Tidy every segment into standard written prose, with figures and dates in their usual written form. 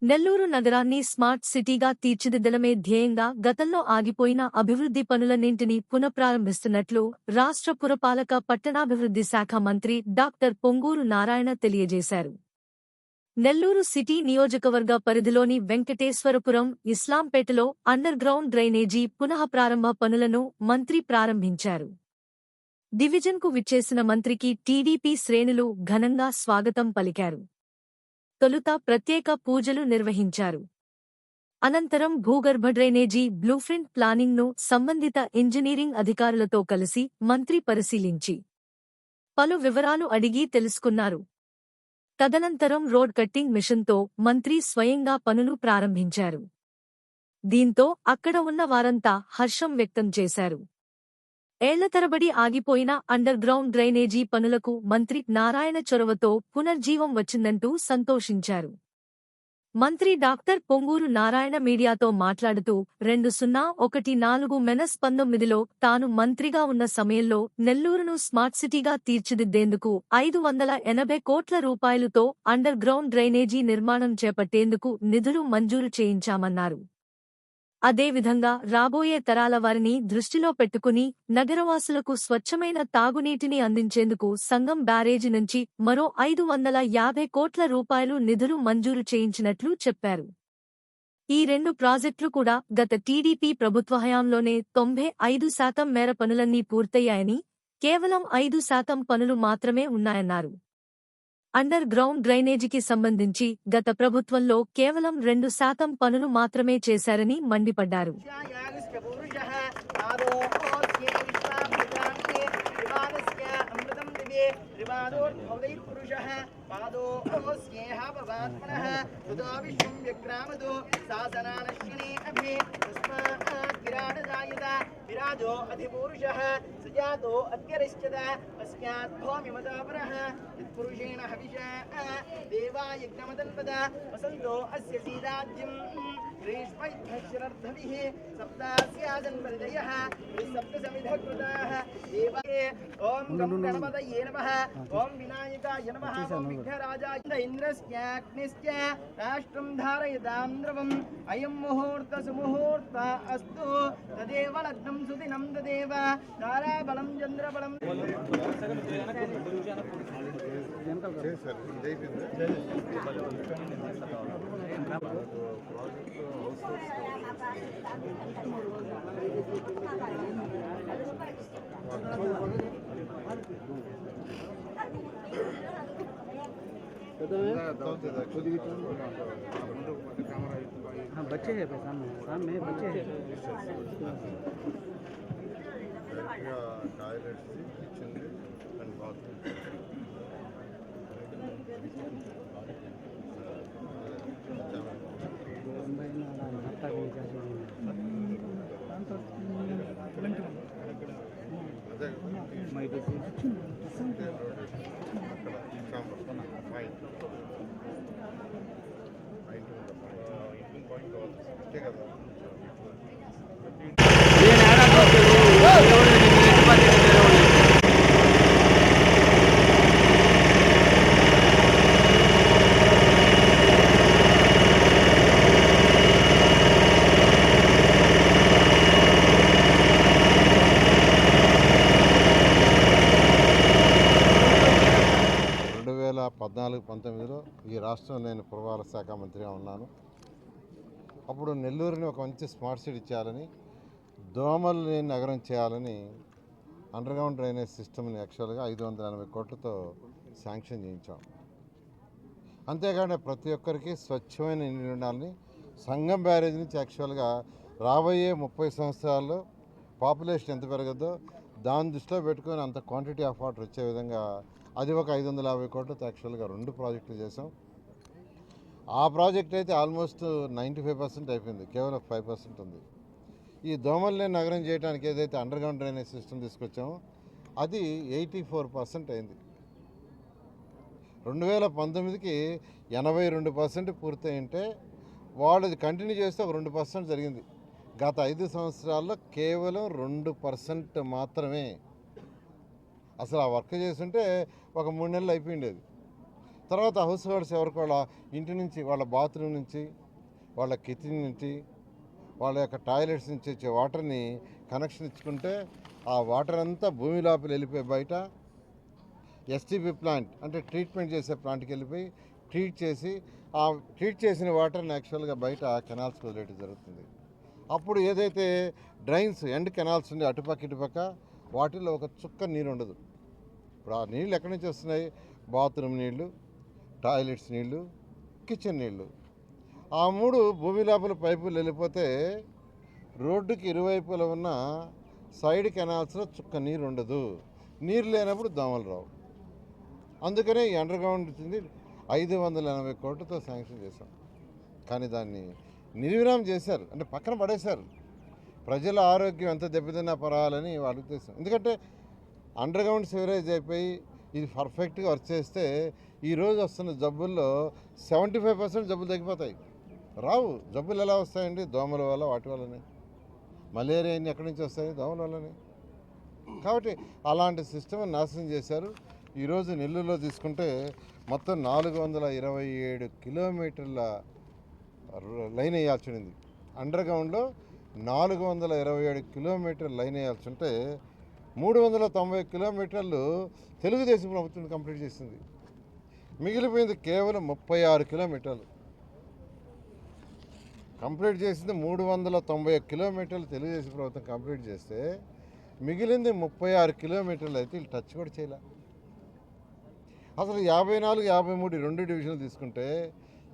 నెల్లూరు నగరాన్ని స్మార్ట్ సిటీగా తీర్చిదిద్దడమే ధ్యేయంగా గతంలో ఆగిపోయిన అభివృద్ధి పనులన్నింటినీ పునఃప్రారంభిస్తున్నట్లు రాష్ట్ర పురపాలక పట్టణాభివృద్ధి శాఖ మంత్రి డాక్టర్ పొంగూరు నారాయణ తెలియజేశారు. నెల్లూరు సిటీ నియోజకవర్గ పరిధిలోని వెంకటేశ్వరపురం, ఇస్లాంపేటలో అండర్గ్రౌండ్ డ్రైనేజీ పునఃప్రారంభ పనులను మంత్రి ప్రారంభించారు. డివిజన్కు విచ్చేసిన మంత్రికి టీడీపీ శ్రేణులు ఘనంగా స్వాగతం పలికారు. తొలుత ప్రత్యేక పూజలు నిర్వహించారు. అనంతరం భూగర్భ డ్రైనేజీ బ్లూప్రింట్ ప్లానింగ్ను సంబంధిత ఇంజనీరింగ్ అధికారులతో కలిసి మంత్రి పరిశీలించి పలు వివరాలు అడిగి తెలుసుకున్నారు. తదనంతరం రోడ్ కట్టింగ్ మిషన్తో మంత్రి స్వయంగా పనులు ప్రారంభించారు. దీంతో అక్కడ ఉన్న వారంతా హర్షం వ్యక్తం చేశారు. ఏళ్ల తరబడి ఆగిపోయిన అండర్గ్రౌండ్ డ్రైనేజీ పనులకు మంత్రి నారాయణ చొరవతో పునర్జీవం వచ్చిందంటూ సంతోషించారు. మంత్రి డాక్టర్ పొంగూరు నారాయణ మీడియాతో మాట్లాడుతూ 2014-19లో తాను మంత్రిగా ఉన్న సమయంలో నెల్లూరును స్మార్ట్ సిటీగా తీర్చిదిద్దేందుకు 580 కోట్ల రూపాయలుతో అండర్గ్రౌండ్ డ్రైనేజీ నిర్మాణం చేపట్టేందుకు నిధులు మంజూరు చేయించామన్నారు. అదేవిధంగా రాబోయే తరాల వారిని దృష్టిలో పెట్టుకుని నగరవాసులకు స్వచ్ఛమైన తాగునీటిని అందించేందుకు సంగం బ్యారేజీ నుంచి మరో 550 కోట్ల రూపాయలు నిధులు మంజూరు చేయించినట్లు చెప్పారు. ఈ రెండు ప్రాజెక్టులు కూడా గత టీడీపీ ప్రభుత్వ హయాంలోనే 95% మేర పనులన్నీ పూర్తయ్యాయని, కేవలం 5% పనులు మాత్రమే ఉన్నాయన్నారు. అండర్ గ్రౌండ్ డ్రైనేజీకి సంబంధించి గత ప్రభుత్వంలో కేవలం 2% పనులు మాత్రమే చేశారని మండిపడ్డారు. विराजो अधिपुरुषः सुजातो अत्यरिष्यता अस्मात् भूमिमदापरः यत्पुरुषेण हविषा देवा यज्ञमदन्पद वसन्तो अस्य सीदाज्यं ग्रीष्मैध्यशरर्धभिः सप्तास्याजन्महृदयः सप्तसमिधकृताः देवाये ॐ गं गणपतये नमः ॐ विनायकाय नमः ॐ विघ्नराजाय इन्द्रस्याग्निश्च राष्ट्रं धारयतां द्रवम् अयं मुहूर्त सुमुहूर्त अस्तु तदेव लग्नं सुदिनं तदेव ताराबलं चन्द्रबलं हाँ बच्चे हैं सामने बच्चे हैं టాయిలెట్స్ కిచెన్ అండ్ బాత్రూమ్ కదా. (2014-19లో ఈ రాష్ట్రంలో నేను పురపాలక శాఖ మంత్రిగా ఉన్నాను. అప్పుడు నెల్లూరుని ఒక మంచి స్మార్ట్ సిటీ చేయాలని, దోమలు లేని నగరం చేయాలని అండర్గ్రౌండ్ డ్రైనేజ్ సిస్టమ్ని యాక్చువల్గా 580 కోట్లతో శాంక్షన్ చేయించాం. అంతేకాకుండా ప్రతి ఒక్కరికి స్వచ్ఛమైన నీళ్ళు ఉండాలని సంగం బ్యారేజ్ నుంచి యాక్చువల్గా రాబోయే 30 సంవత్సరాల్లో పాపులేషన్ ఎంత పెరగద్దో దాన్ని దృష్టిలో పెట్టుకొని అంత క్వాంటిటీ ఆఫ్ వాటర్ వచ్చే విధంగా అది ఒక 550 కోట్లతో యాక్చువల్గా 2 ప్రాజెక్టులు చేసాం. ఆ ప్రాజెక్ట్ అయితే ఆల్మోస్ట్ 95% అయిపోయింది, కేవలం 5% ఉంది. ఈ దోమలు లేని నగరం చేయడానికి ఏదైతే అండర్గ్రౌండ్ డ్రైనేజ్ సిస్టమ్ తీసుకొచ్చామో అది 84% అయింది. 2019కి 82% పూర్తయింటే వాళ్ళు అది కంటిన్యూ చేస్తే ఒక 2% జరిగింది. గత 5 సంవత్సరాల్లో కేవలం 2% మాత్రమే. అసలు ఆ వర్క్ చేస్తుంటే ఒక 3 నెలలు అయిపోయిండేది. తర్వాత హౌస్ హోల్డ్స్ ఎవరికి వాళ్ళ ఇంటి నుంచి, వాళ్ళ బాత్రూమ్ నుంచి, వాళ్ళ కిచెన్ నుంచి, వాళ్ళ యొక్క టాయిలెట్స్ నుంచి వచ్చే వాటర్ని కనెక్షన్ ఇచ్చుకుంటే ఆ వాటర్ అంతా భూమి లోపల వెళ్ళిపోయి బయట ఎస్టీపీ ప్లాంట్ అంటే ట్రీట్మెంట్ చేసే ప్లాంట్కి వెళ్ళిపోయి ట్రీట్ చేసి ఆ ట్రీట్ చేసిన వాటర్ని యాక్చువల్గా బయట కెనాల్స్కి వదిలేయడం జరుగుతుంది. అప్పుడు ఏదైతే డ్రైన్స్ ఎండ్ కెనాల్స్ ఉండే అటుపక్క ఇటుపక్క వాటిల్లో ఒక చుక్క నీరు ఉండదు. ఇప్పుడు ఆ నీళ్ళు ఎక్కడి నుంచి వస్తున్నాయి? బాత్రూమ్ నీళ్ళు, టాయిలెట్స్ నీళ్ళు, కిచెన్ నీళ్ళు. ఆ 3 భూమి లోపల పైపులు వెళ్ళిపోతే రోడ్డుకి ఇరువైపులా ఉన్న సైడ్ కెనాల్స్లో చుక్క నీరు ఉండదు. నీరు లేనప్పుడు దోమలు రావు. అందుకనే ఈ అండర్ గ్రౌండ్ వచ్చింది 580 కోట్లతో శాంక్షన్ చేశాం. కానీ దాన్ని నిర్విరామం చేశారు, అంటే పక్కన పడేశారు. ప్రజల ఆరోగ్యం ఎంత దెబ్బతిన్నా పర్వాలని వాళ్ళ ఉద్దేశం. ఎందుకంటే అండర్ గ్రౌండ్ సివరేజ్ అయిపోయి ఇది పర్ఫెక్ట్గా వర్క్ చేస్తే ఈరోజు వస్తున్న జబ్బుల్లో 75% జబ్బులు తగ్గిపోతాయి. రావు. జబ్బులు ఎలా వస్తాయండి? దోమల వల్ల, వాటి వల్లనే. మలేరియా అన్ని ఎక్కడి నుంచి వస్తాయి? దోమల వల్లనే. కాబట్టి అలాంటి సిస్టమ్ నాశనం చేశారు. ఈరోజు నెల్లూరులో తీసుకుంటే మొత్తం 427 కిలోమీటర్ల లైన్ వేయాల్సి ఉంది. అండర్ గ్రౌండ్లో 427 కిలోమీటర్ల లైన్ వేయాల్సి ఉంటే 390 కిలోమీటర్లు తెలుగుదేశం ప్రభుత్వం కంప్లీట్ చేసింది. మిగిలిపోయింది కేవలం 36 కిలోమీటర్లు. కంప్లీట్ చేసింది 390 కిలోమీటర్లు తెలుగుదేశం ప్రభుత్వం కంప్లీట్ చేస్తే మిగిలింది 36 కిలోమీటర్లు అయితే వీళ్ళు టచ్ కూడా చేయలే. అసలు 54, 53 2 డివిజన్లు తీసుకుంటే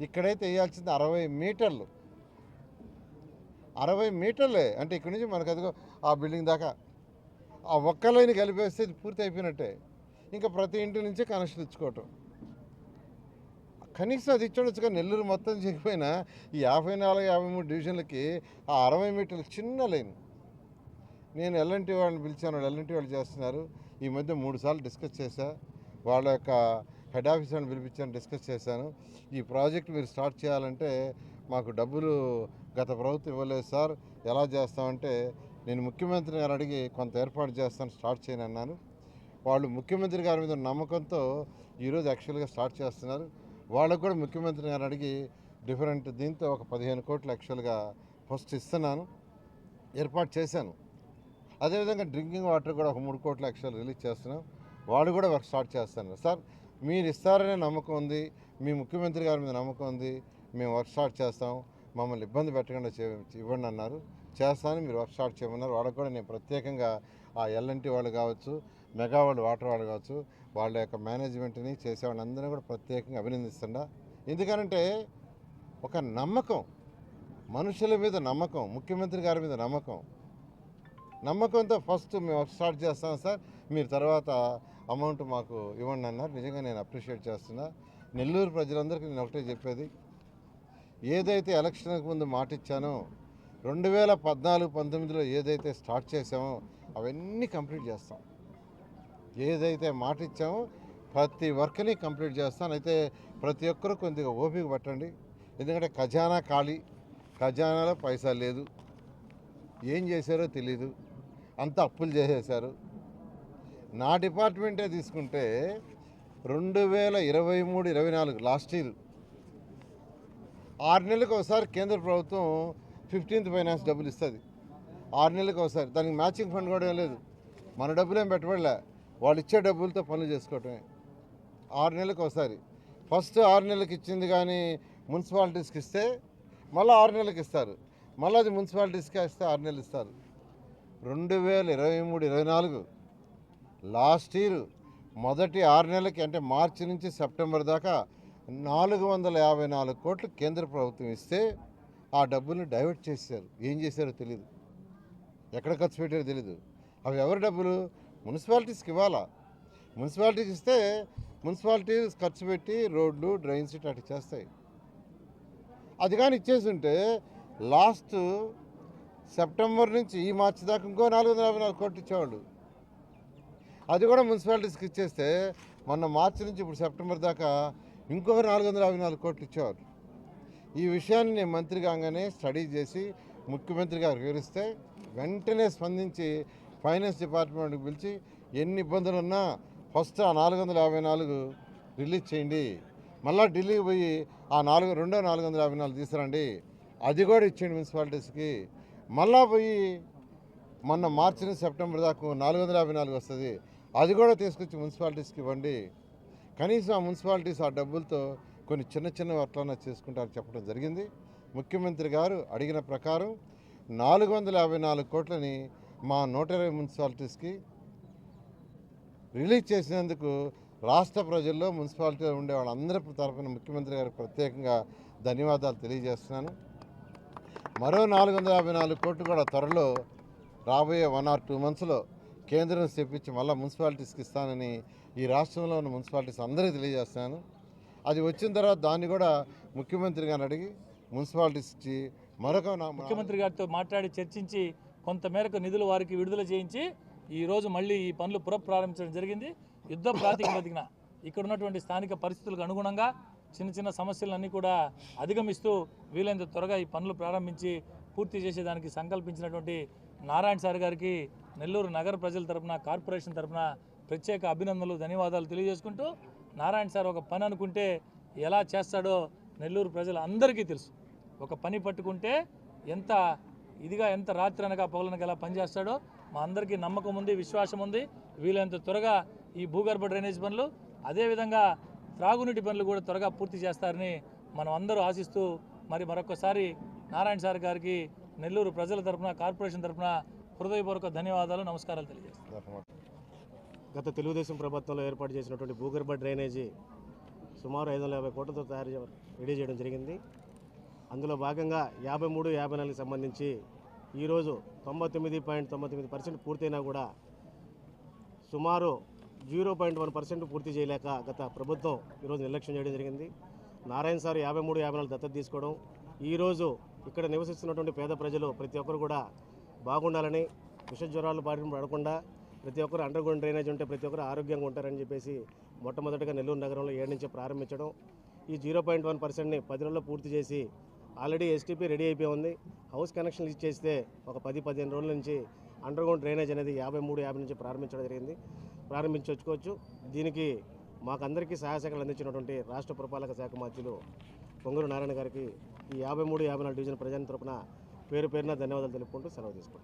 ఇక్కడైతే వేయాల్సింది 60 మీటర్లు. 60 మీటర్లే. అంటే ఇక్కడి నుంచి మనకు అదిగో ఆ బిల్డింగ్ దాకా ఆ ఒక్క లైన్ కలిపేస్తే ఇది పూర్తి అయిపోయినట్టే. ఇంకా ప్రతి ఇంటి నుంచి కనెక్షన్ ఇచ్చుకోవటం. కనీసం అది ఇచ్చుండొచ్చుగా. నెల్లూరు మొత్తం చేయకపోయినా ఈ 54, 53 డివిజన్లకి ఆ 60 మీటర్లు చిన్న లైన్. నేను ఎల్ఎన్టీ వాళ్ళని పిలిచాను, ఎల్ఎన్టీ వాళ్ళు చేస్తున్నారు. ఈ మధ్య 3 సార్లు డిస్కస్ చేశా. వాళ్ళ యొక్క హెడ్ ఆఫీస్ వాళ్ళని పిలిపించాను, డిస్కస్ చేశాను. ఈ ప్రాజెక్ట్ మీరు స్టార్ట్ చేయాలంటే మాకు డబ్బులు గత ప్రభుత్వం ఇవ్వలేదు సార్, ఎలా చేస్తామంటే నేను ముఖ్యమంత్రి గారు అడిగి కొంత ఏర్పాటు చేస్తాను, స్టార్ట్ చేయను అన్నాను. వాళ్ళు ముఖ్యమంత్రి గారి మీద నమ్మకంతో ఈరోజు యాక్చువల్గా స్టార్ట్ చేస్తున్నారు. వాళ్ళకు కూడా ముఖ్యమంత్రి గారు అడిగి డిఫరెంట్ దీంతో ఒక 15 కోట్లు యాక్చువల్గా ఫస్ట్ ఇస్తున్నాను, ఏర్పాటు చేశాను. అదేవిధంగా డ్రింకింగ్ వాటర్ కూడా ఒక 3 కోట్ల యాక్చువల్ రిలీజ్ చేస్తున్నాం. వాళ్ళు కూడా వర్క్ స్టార్ట్ చేస్తున్నారు. సార్ మీరు ఇస్తారనే నమ్మకం ఉంది, మీ ముఖ్యమంత్రి గారి మీద నమ్మకం ఉంది, మేము వర్క్ స్టార్ట్ చేస్తాం, మమ్మల్ని ఇబ్బంది పెట్టకుండా ఇవ్వండి అన్నారు. చేస్తాను, మీరు వర్క్ స్టార్ట్ చేయమన్నారు. వాళ్ళకు కూడా నేను ప్రత్యేకంగా ఆ ఎల్ఎన్టీ వాళ్ళు కావచ్చు, మెగా వాళ్ళు, వాటర్ వాళ్ళు కావచ్చు, వాళ్ళ యొక్క మేనేజ్మెంట్ని చేసేవాళ్ళందరినీ కూడా ప్రత్యేకంగా అభినందిస్తున్నా. ఎందుకనంటే ఒక నమ్మకం, మనుషుల మీద నమ్మకం, ముఖ్యమంత్రి గారి మీద నమ్మకంతో ఫస్ట్ మేము వర్క్ స్టార్ట్ చేస్తాం సార్, మీరు తర్వాత అమౌంట్ మాకు ఇవ్వండి అన్నారు. నిజంగా నేను అప్రిషియేట్ చేస్తున్నా. నెల్లూరు ప్రజలందరికీ నేను ఒకటే చెప్పేది, ఏదైతే ఎలక్షన్కి ముందు మాట ఇచ్చానో 2014-19లో ఏదైతే స్టార్ట్ చేసామో అవన్నీ కంప్లీట్ చేస్తాం. ఏదైతే మాట ఇచ్చామో ప్రతి వర్క్ని కంప్లీట్ చేస్తాను. అయితే ప్రతి ఒక్కరూ కొద్దిగా ఓపిక పట్టండి. ఎందుకంటే ఖజానా ఖాళీ, ఖజానాలో పైసా లేదు, ఏం చేశారో తెలీదు, అంతా అప్పులు చేసేశారు. నా డిపార్ట్మెంటే తీసుకుంటే 2023-24 లాస్ట్ ఇయర్ 6 నెలలకు ఒకసారి కేంద్ర ప్రభుత్వం 15th ఫైనాన్స్ డబ్బులు ఇస్తుంది. 6 నెలలకు ఒకసారి. దానికి మ్యాచింగ్ ఫండ్ కూడా ఏం లేదు, మన డబ్బులు ఏం పెట్టబడలే, వాళ్ళు ఇచ్చే డబ్బులతో పనులు చేసుకోవటమే. 6 నెలలకు ఒకసారి. ఫస్ట్ 6 నెలలకు ఇచ్చింది కానీ మున్సిపాలిటీస్కి ఇస్తే మళ్ళీ 6 నెలలకు ఇస్తారు, మళ్ళీ అది మున్సిపాలిటీస్కి ఇస్తే 6 నెలలు ఇస్తారు. 2023-24 లాస్ట్ ఇయర్ మొదటి 6 నెలలకి, అంటే మార్చి నుంచి సెప్టెంబర్ దాకా 454 కోట్లు కేంద్ర ప్రభుత్వం ఇస్తే ఆ డబ్బుల్ని డైవర్ట్ చేశారు. ఏం చేశారో తెలీదు, ఎక్కడ ఖర్చు పెట్టారో తెలీదు. అవి ఎవరి డబ్బులు? మున్సిపాలిటీస్కి ఇవ్వాలా. మున్సిపాలిటీకి ఇస్తే మున్సిపాలిటీస్ ఖర్చు పెట్టి రోడ్లు, డ్రైన్స్ అటు చేస్తాయి. అది కానీ ఇచ్చేసి ఉంటే లాస్ట్ సెప్టెంబర్ నుంచి ఈ మార్చి దాకా ఇంకో 454 కోట్లు ఇచ్చేవాళ్ళు. అది కూడా మున్సిపాలిటీస్కి ఇచ్చేస్తే మొన్న మార్చి నుంచి ఇప్పుడు సెప్టెంబర్ దాకా ఇంకొక 454 కోట్లు ఇచ్చేవారు. ఈ విషయాన్ని నేను మంత్రి కాగానే స్టడీ చేసి ముఖ్యమంత్రి గారు వివరిస్తే వెంటనే స్పందించి ఫైనాన్స్ డిపార్ట్మెంట్కి పిలిచి ఎన్ని ఇబ్బందులు ఉన్నా ఫస్ట్ ఆ 454 రిలీజ్ చేయండి, మళ్ళీ ఢిల్లీకి పోయి ఆ రెండో 454 తీసుకురండి, అది కూడా ఇచ్చేయండి మున్సిపాలిటీస్కి. మళ్ళా పోయి మొన్న మార్చి నుంచి సెప్టెంబర్ దాకా 454 వస్తుంది, అది కూడా తీసుకొచ్చి మున్సిపాలిటీస్కి ఇవ్వండి. కనీసం ఆ మున్సిపాలిటీస్ ఆ డబ్బులతో కొన్ని చిన్న చిన్న వర్క్లన్నా చేసుకుంటారని చెప్పడం జరిగింది. ముఖ్యమంత్రి గారు అడిగిన ప్రకారం 454 కోట్లని మా 120 మున్సిపాలిటీస్కి రిలీజ్ చేసినందుకు రాష్ట్ర ప్రజల్లో మున్సిపాలిటీలో ఉండే వాళ్ళందరి తరఫున ముఖ్యమంత్రి గారికి ప్రత్యేకంగా ధన్యవాదాలు తెలియజేస్తున్నాను. మరో 454 కోట్లు కూడా త్వరలో రాబోయే 1 or 2 monthsలో కేంద్రం తెప్పించి మళ్ళీ మున్సిపాలిటీస్కి ఇస్తానని ఈ రాష్ట్రంలో ఉన్న మున్సిపాలిటీస్ అందరికీ తెలియజేస్తున్నాను. అది వచ్చిన తర్వాత దాన్ని కూడా ముఖ్యమంత్రి గారిని అడిగి మున్సిపాలిటీస్ ఇచ్చి ముఖ్యమంత్రి గారితో మాట్లాడి చర్చించి కొంతమేరకు నిధులు వారికి విడుదల చేయించి ఈరోజు మళ్ళీ ఈ పనులు పునఃప్రారంభించడం జరిగింది. యుద్ధ ప్రాతిపదికన ఇక్కడ ఉన్నటువంటి స్థానిక పరిస్థితులకు అనుగుణంగా చిన్న చిన్న సమస్యలన్నీ కూడా అధిగమిస్తూ వీలైనంత త్వరగా ఈ పనులు ప్రారంభించి పూర్తి చేసేదానికి సంకల్పించినటువంటి నారాయణ సార్ గారికి నెల్లూరు నగర ప్రజల తరపున, కార్పొరేషన్ తరపున ప్రత్యేక అభినందనలు, ధన్యవాదాలు తెలియజేసుకుంటూ, నారాయణ సార్ ఒక పని అనుకుంటే ఎలా చేస్తాడో నెల్లూరు ప్రజలు అందరికీ తెలుసు. ఒక పని పట్టుకుంటే ఎంత ఇదిగా, ఎంత రాత్రి అనగా పగలనగా ఎలా పనిచేస్తాడో మా అందరికీ నమ్మకం ఉంది, విశ్వాసం ఉంది. వీలైనంత త్వరగా ఈ భూగర్భ డ్రైనేజ్ పనులు, అదేవిధంగా త్రాగునీటి పనులు కూడా త్వరగా పూర్తి చేస్తారని మనం అందరూ ఆశిస్తూ, మరొకసారి నారాయణ సార్ గారికి నెల్లూరు ప్రజల తరపున, కార్పొరేషన్ తరపున హృదయపూర్వక ధన్యవాదాలు, నమస్కారాలు తెలియజేస్తాను. గత తెలుగుదేశం ప్రభుత్వంలో ఏర్పాటు చేసినటువంటి భూగర్భ డ్రైనేజీ సుమారు 550 కోట్లతో రెడీ చేయడం జరిగింది. అందులో భాగంగా 53, 54కి సంబంధించి ఈరోజు 99.99% పూర్తయినా కూడా సుమారు 0.1% పూర్తి చేయలేక గత ప్రభుత్వం ఈరోజు నిర్లక్ష్యం చేయడం జరిగింది. నారాయణ సార్ 53, 54 దత్తత తీసుకోవడం, ఈరోజు ఇక్కడ నివసిస్తున్నటువంటి పేద ప్రజలు ప్రతి ఒక్కరు కూడా బాగుండాలని, విష జ్వరాలు బారిన పడకుండా ప్రతి ఒక్కరు అండర్ గ్రౌండ్ డ్రైనేజ్ ఉంటే ప్రతి ఒక్కరు ఆరోగ్యంగా ఉంటారని చెప్పేసి మొట్టమొదటిగా నెల్లూరు నగరంలో 7 నుంచి ప్రారంభించడం. ఈ 0.1%ని 10 రోజుల్లో పూర్తి చేసి ఆల్రెడీ ఎస్టీపీ రెడీ అయిపోయి ఉంది. హౌస్ కనెక్షన్లు ఇచ్చేస్తే ఒక 10-15 రోజుల నుంచి అండర్ గ్రౌండ్ డ్రైనేజ్ అనేది 53, 50 నుంచి ప్రారంభించడం జరిగింది. ప్రారంభించుకోవచ్చు. దీనికి మాకందరికీ సహాయ సేవలు అందించినటువంటి రాష్ట్ర పురపాలక శాఖ మంత్రులు పొంగూరు నారాయణ గారికి ఈ 53, 54 డివిజన్ ప్రజల తరపున పేరు పేరున ధన్యవాదాలు తెలుపుకుంటూ సెలవు తీసుకుంటాం.